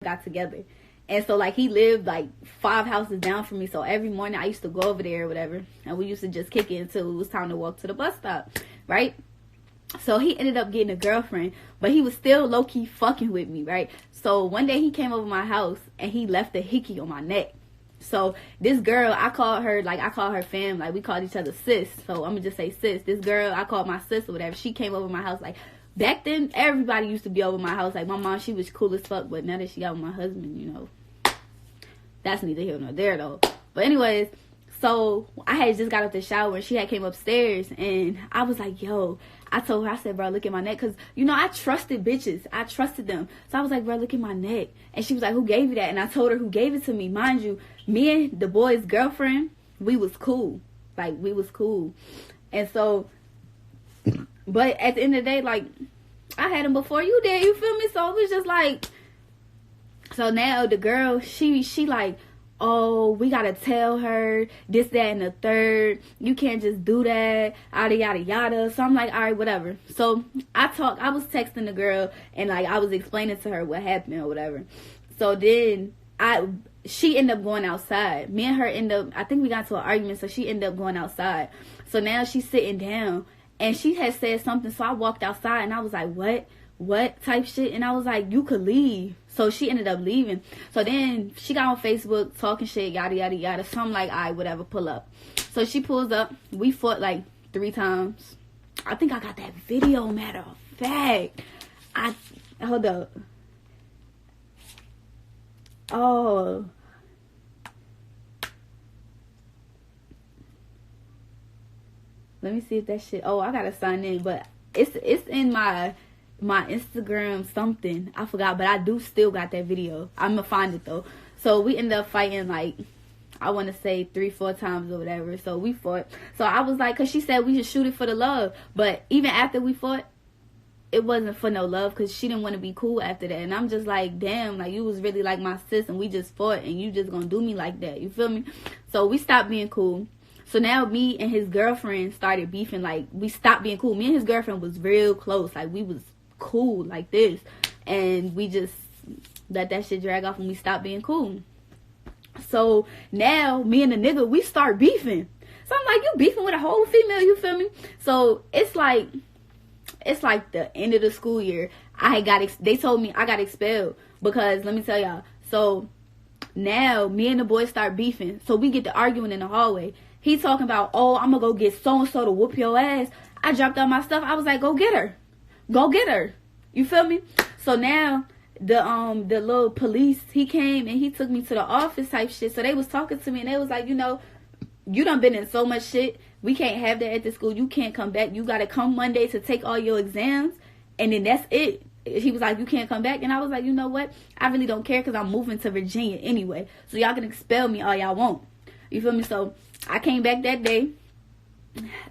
got together. And so, like, he lived, like, 5 houses down from me. So, every morning I used to go over there or whatever. And we used to just kick it until it was time to walk to the bus stop. Right? So, he ended up getting a girlfriend. But he was still low-key fucking with me, right? So, one day he came over my house and he left a hickey on my neck. So, this girl, I call her fam. Like, we called each other sis. So, I'm going to just say sis. This girl, I called my sis or whatever. She came over my house, like, back then, everybody used to be over my house. Like, my mom, she was cool as fuck. But now that she got with my husband, you know, that's neither here nor there, though. But anyways, so I had just got out the shower and she had came upstairs. And I was like, yo, I told her, I said, bro, look at my neck. Because, you know, I trusted bitches. I trusted them. So I was like, bro, look at my neck. And she was like, who gave you that? And I told her who gave it to me. Mind you, me and the boy's girlfriend, we was cool. Like, we was cool. And so, but at the end of the day, like, I had him before you did. You feel me? So it was just like, so now the girl, she like, oh, we gotta tell her this, that, and the third. You can't just do that, yada, yada, yada. So I'm like, all right, whatever. So I was texting the girl, and like, I was explaining to her what happened or whatever. So then she ended up going outside. Me and her I think we got into an argument, so she ended up going outside. So now she's sitting down, and she had said something, so I walked outside, and I was like, what type shit? And I was like, you could leave. So she ended up leaving. So then she got on Facebook talking shit, yada, yada, yada. So I'm like, all right, whatever, pull up. So she pulls up. We fought like 3 times. I think I got that video, matter of fact. Hold up. Oh. Let me see if that shit. Oh, I gotta sign in, but it's in my Instagram something. I forgot, but I do still got that video. I'm gonna find it though. So we ended up fighting like, I want to say 3-4 times or whatever. So we fought. So I was like, cause she said we should shoot it for the love. But even after we fought, it wasn't for no love, cause she didn't want to be cool after that. And I'm just like, damn, like you was really like my sis, and we just fought, and you just gonna do me like that. You feel me? So we stopped being cool. So now me and his girlfriend started beefing. Like, we stopped being cool. Me and his girlfriend was real close. Like, we was cool like this. And we just let that shit drag off and we stopped being cool. So now me and the nigga, we start beefing. So I'm like, you beefing with a whole female, you feel me? So it's like the end of the school year. They told me I got expelled because, let me tell y'all. So now me and the boys start beefing. So we get to arguing in the hallway. He talking about, oh, I'm gonna go get so-and-so to whoop your ass. I dropped out my stuff. I was like, go get her. Go get her. You feel me? So now the little police, he came and he took me to the office type shit. So they was talking to me and they was like, you know, you done been in so much shit. We can't have that at the school. You can't come back. You gotta come Monday to take all your exams. And then that's it. He was like, you can't come back. And I was like, you know what? I really don't care because I'm moving to Virginia anyway. So y'all can expel me all y'all want. You feel me? So I came back that day,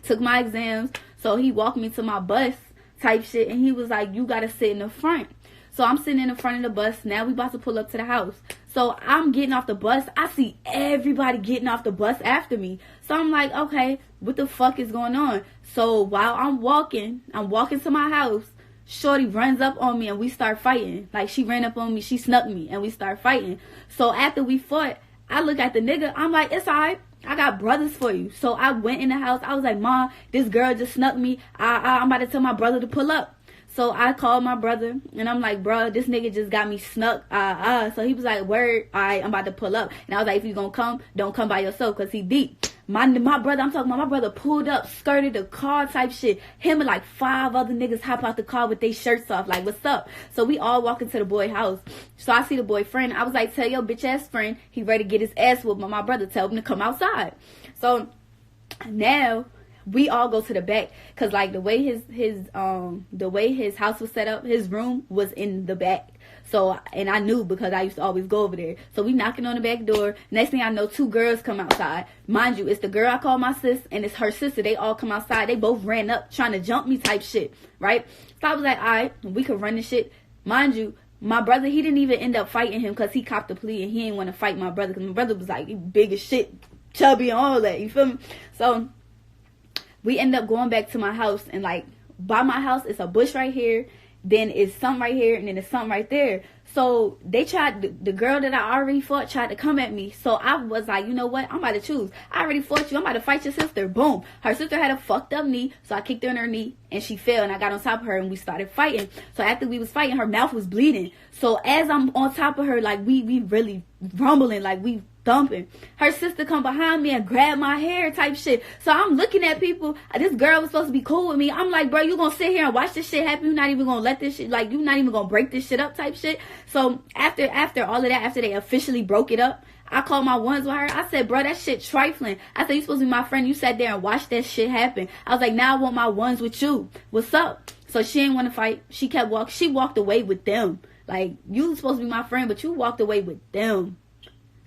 took my exams. So he walked me to my bus type shit. And he was like, you got to sit in the front. So I'm sitting in the front of the bus. Now we about to pull up to the house. So I'm getting off the bus. I see everybody getting off the bus after me. So I'm like, okay, what the fuck is going on? So while I'm walking to my house. Shorty runs up on me and we start fighting. Like, she ran up on me, she snuck me, and we start fighting. So after we fought, I look at the nigga, I'm like, it's alright, I got brothers for you. So I went in the house, I was like, Mom, this girl just snuck me. I'm about to tell my brother to pull up. So I called my brother and I'm like, bro, this nigga just got me snuck. So he was like, word, alright, I'm about to pull up. And I was like, if you gonna come, don't come by yourself, cause he deep. My brother, I'm talking about my brother pulled up, skirted the car type shit. Him and like 5 other niggas hop out the car with their shirts off. Like, what's up? So we all walk into the boy house. So I see the boyfriend. I was like, tell your bitch ass friend he ready to get his ass whooped. But my brother tell him to come outside. So now we all go to the back. Cause like the way his house was set up, his room was in the back. So, and I knew because I used to always go over there. So we knocking on the back door. Next thing I know, 2 girls come outside. Mind you, it's the girl I call my sis and it's her sister. They all come outside. They both ran up trying to jump me type shit, right? So I was like, all right, we could run this shit. Mind you, my brother, he didn't even end up fighting him because he copped the plea and he didn't want to fight my brother because my brother was like big as shit, chubby and all that. You feel me? So we end up going back to my house and like by my house, it's a bush right here. then it's something right here, and then it's something right there. So they tried, the girl that I already fought tried to come at me. So I was like, you know what? I'm about to choose. I already fought you. I'm about to fight your sister. Boom. Her sister had a fucked up knee. So I kicked her in her knee and she fell, and I got on top of her and we started fighting. So after we was fighting, her mouth was bleeding. So as I'm on top of her, like we really rumbling, like we thumping, her sister come behind me and grab my hair type shit. So I'm looking at people. This girl was supposed to be cool with me. I'm like, bro, you gonna sit here and watch this shit happen? You're not even gonna let this shit, like, you're not even gonna break this shit up type shit. So after all of that, after they officially broke it up, I called my ones with her. I said, bro, that shit trifling. I said, you supposed to be my friend. You sat there and watched that shit happen. I was like, now I want my ones with you. What's up? So she didn't want to fight. She walked away with them. Like, you supposed to be my friend, but you walked away with them.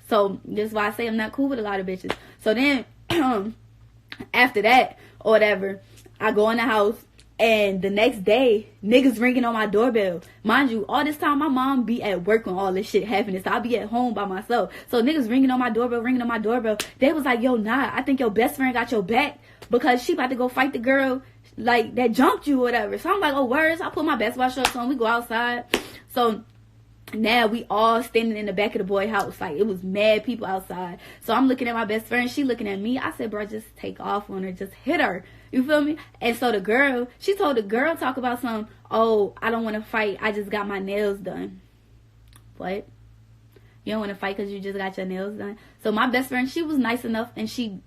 So this is why I say I'm not cool with a lot of bitches. So then after that or whatever, I go in the house, and the next day, niggas ringing on my doorbell. Mind you, all this time my mom be at work when all this shit happening, so I be at home by myself. So niggas ringing on my doorbell. They was like, yo, nah, I think your best friend got your back because she about to go fight the girl like that jumped you or whatever. So I'm like, oh, words. I put my basketball shorts on. We go outside. So now we all standing in the back of the boy house. Like, it was mad people outside. So I'm looking at my best friend. She looking at me. I said, bro, just take off on her. Just hit her. You feel me? And so the girl, she told the girl, talk about something. Oh, I don't want to fight. I just got my nails done. What? You don't want to fight because you just got your nails done? So my best friend, she was nice enough and she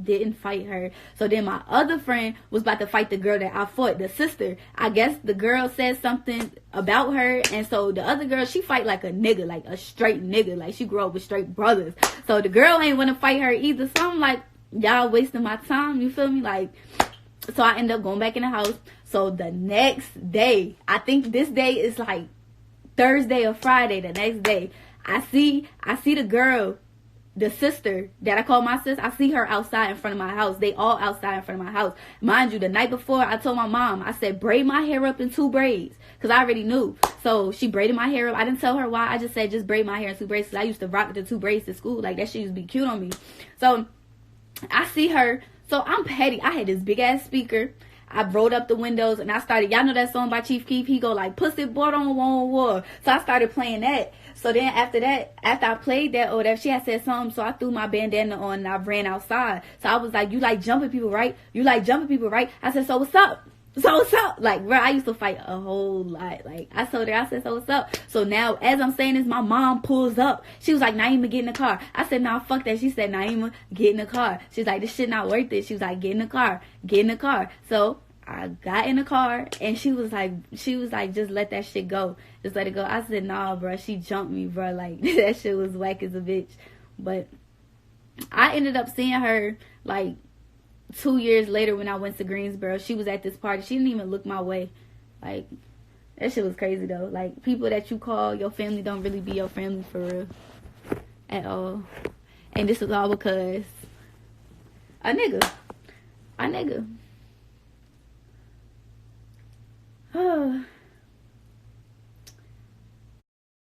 didn't fight her. So then my other friend was about to fight the girl that I fought, the sister. I guess the girl said something about her, and so the other girl, she fight like a nigga, like a straight nigga, like she grew up with straight brothers. So the girl ain't want to fight her either. So I'm like, y'all wasting my time, you feel me? Like, so I end up going back in the house. So the next day, I think this day is like Thursday or Friday, the next day, I see the girl, the sister that I call my sis. I see her outside in front of my house. They all outside in front of my house. Mind you, the night before, I told my mom, I said, braid my hair up in 2 braids. Because I already knew. So she braided my hair up. I didn't tell her why. I just said, just braid my hair in 2 braids. Because I used to rock the 2 braids to school. Like, that shit used to be cute on me. So I see her. So I'm petty. I had this big ass speaker. I rolled up the windows and I started, y'all know that song by Chief Keef? He go like, pussy boy don't want war. So I started playing that. So then after that, after I played that or whatever, she had said something. So I threw my bandana on and I ran outside. So I was like, you like jumping people, right? You like jumping people, right? I said, so what's up? So what's up? Like, bro, I used to fight a whole lot. Like, I told her, I said, so what's up? So now, as I'm saying this, my mom pulls up. She was like, Naima, get in the car. I said, nah, fuck that. She said, Naima, get in the car. She's like, this shit not worth it. She was like, get in the car. Get in the car. So I got in the car, and she was like, just let that shit go. Just let it go. I said, nah, bro. She jumped me, bro. Like, that shit was whack as a bitch. But I ended up seeing her, like, 2 years later when I went to Greensboro. She was at this party. She didn't even look my way. Like, that shit was crazy, though. Like, people that you call your family don't really be your family for real. At all. And this was all because a nigga. A nigga.